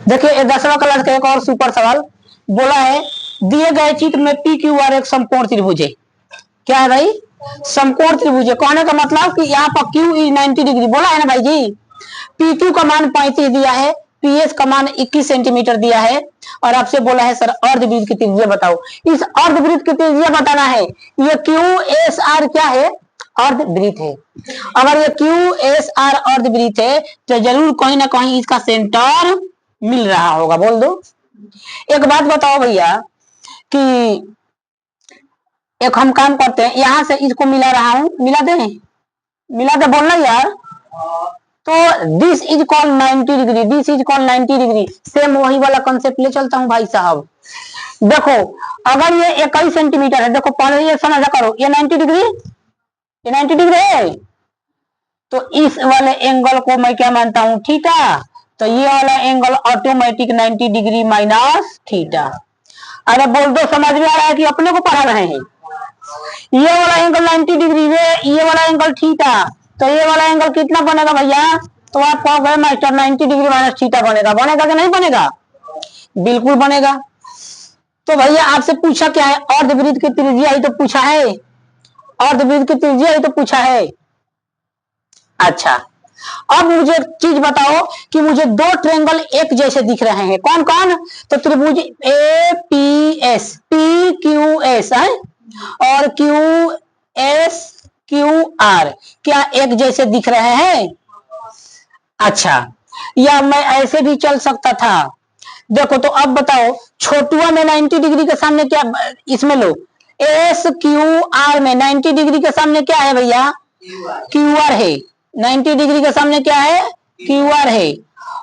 देखिए 10वां क्लास का एक और सुपर सवाल बोला है, दिए गए चित्र में पी क्यू आर एक समकोण त्रिभुज है। क्या है भाई? समकोण त्रिभुज है। कहने का मतलब कि यहाँ पर क्यू इज 90 डिग्री बोला है ना भाई जी। पी क्यू का मान 35 दिया है, पी एस का मान 21 सेंटीमीटर दिया है, और आपसे बोला है सर अर्धवृत्त की त्रिज्या बताओ। इस अर्धवृत्त की त्रिज्या बताना है। ये क्यू एस आर क्या है? अर्धवृत्त है। अगर ये क्यू एस आर अर्धवृत्त है तो जरूर कहीं ना कहीं इसका सेंटर मिल रहा होगा। बोल दो। एक बात बताओ भैया कि एक हम काम करते हैं, यहां से इसको मिला रहा हूं, मिला दे, मिला दे बोलना यार। तो this is called 90 degree, this is called 90 degree. Same वही वाला कंसेप्ट ले चलता हूं भाई साहब। देखो अगर ये 21 सेंटीमीटर है, देखो पहले ये समझा करो, ये 90 डिग्री, ये 90 डिग्री है, तो इस वाले एंगल को मैं क्या मानता हूं? थीटा। तो ये वाला angle automatic 90 degree minus theta. अरे बोल दो, समझ में आ रहा है कि अपने को पढ़ा रहे हैं? ये वाला एंगल 90 डिग्री, ये वाला एंगल थीटा, तो ये वाला एंगल कितना बनेगा भैया? तो आप कहोगे मास्टर 90 डिग्री माइनस थीटा बनेगा। बनेगा कि नहीं बनेगा? बिल्कुल बनेगा। तो भैया आपसे पूछा क्या है? अर्धवृत्त की त्रिज्या ही तो पूछा है, अर्धवृत्त की त्रिज्या ही तो पूछा है। अच्छा, अब मुझे एक चीज बताओ कि मुझे दो ट्रायंगल एक जैसे दिख रहे हैं, कौन कौन? तो त्रिभुज A P S, P Q S है और क्यू एस क्यू आर, क्या एक जैसे दिख रहे हैं? अच्छा, या मैं ऐसे भी चल सकता था। देखो तो अब बताओ, छोटुआ में 90 डिग्री के सामने क्या, इसमें लो एस क्यू आर में 90 डिग्री के सामने क्या है भैया? क्यू आर है। 90 डिग्री के सामने क्या है? क्यू आर है।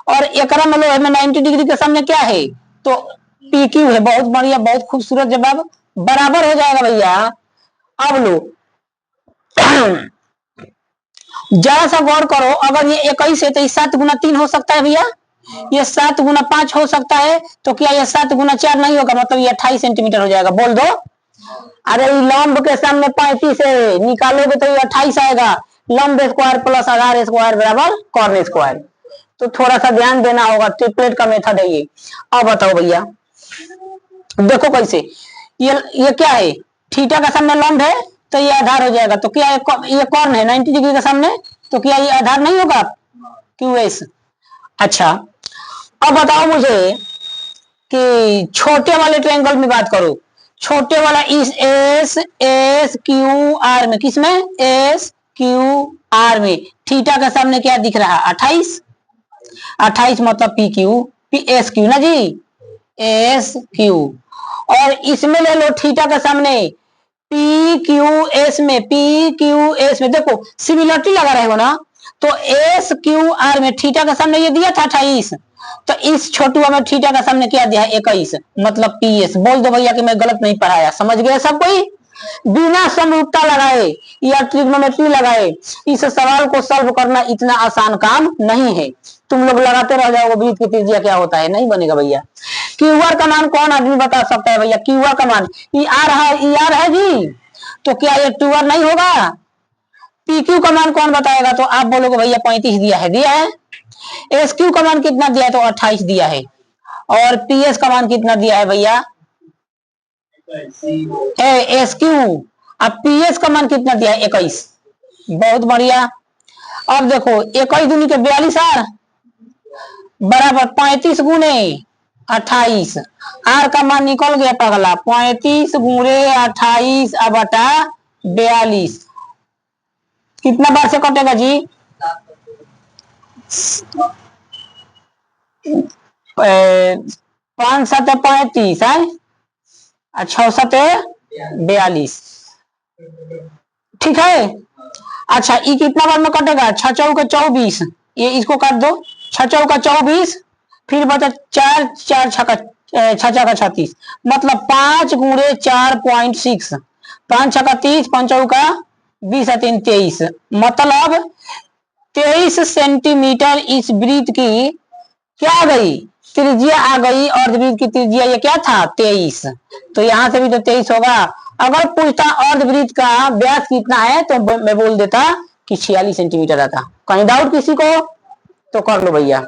और एकरा में लो है 90 डिग्री के सामने क्या है? तो पी क्यू है। बहुत बढ़िया, बहुत खूबसूरत जवाब, बराबर हो जाएगा भैया। अब लो जरा सा गौर करो, अगर ये 21 है तो ये 7 गुना 3 हो सकता है भैया, ये 7 गुना 5 हो सकता है, तो क्या ये 7 गुना 4 नहीं होगा? मतलब ये 28 सेंटीमीटर हो जाएगा। बोल दो। अरे लंब के सामने 35 है, निकालोगे तो ये 28 आएगा। लंब स्क्वायर प्लस आधार स्क्वायर बराबर कॉर्न स्क्वायर। तो थोड़ा सा ध्यान देना होगा, ट्रिपलेट का मेथड है ये। अब बताओ भैया, देखो कैसे, ये क्या है? थीटा का सामने लंब है तो ये आधार हो जाएगा। तो क्या ये कॉर्न है 90 डिग्री के सामने, तो क्या ये आधार नहीं होगा? Q S. अच्छा, अब बताओ मुझे कि छोटे वाले ट्रायंगल में बात करो। छोटे वाला इस एस एस क्यू आर में, किसमें? एस क्यू आर में थीटा के सामने क्या दिख रहा? 28। 28 मतलब P Q, P S Q ना जी, एस क्यू। और इसमें ले लो थीटा के सामने पी क्यू एस में, पी क्यू एस में देखो सिमिलरिटी लगा रहेगा ना। तो एस क्यू आर में थीटा के सामने ये दिया था 28, तो इस छोटुआ में थीटा का सामने क्या दिया है? 21, मतलब पी एस। बोल दो भैया कि मैं गलत नहीं पढ़ाया। समझ गए सब कोई? बिना समरूपता लगाए या ट्रिग्नोमेट्री लगाए इस सवाल को सॉल्व करना इतना आसान काम नहीं है। तुम लोग लगाते रह जाओगे वृत्त की त्रिज्या क्या होता है, नहीं बनेगा भैया। क्यू आर का मान कौन आदमी बता सकता है भैया? क्यू आर का मान ई आर है जी, तो क्या ये टू आर नहीं होगा? पी क्यू का मान कौन बताएगा? तो आप बोलोगे भैया 35 दिया है, दिया है। एस क्यू का मान कितना दिया है? तो 28 दिया है। और पी एस का मान कितना दिया है भैया? S Q. अब पी एस का मान कितना दिया है? 21। बहुत बढ़िया। अब देखो 21 दूनी के 42 आर बराबर 35 गुने 28। आर का मान निकल गया पगला, 35 गुणे 28 बटा 42। कितना बार से कटेगा जी? 5 7 35 है, 6 7 42। ठीक है। अच्छा, ये कितना बार में कटेगा? 6 चौके 24, ये इसको काट दो, 6 चौका 24, फिर बचा 4 4 छक्का 6 36, मतलब 5 गुणे 4.6, 5 छक्का 30, 5 चौका 20 3 23, मतलब 23 सेंटीमीटर इस वृत्त की क्या आ गई? त्रिज्या आ गई। अर्धवृत्त की त्रिज्या ये क्या था? 23। तो यहां से भी तो 23 होगा। अगर पूछता अर्धवृत्त का व्यास कितना है तो मैं बोल देता कि 46 सेंटीमीटर आता। कहीं डाउट किसी को? तो कर लो भैया।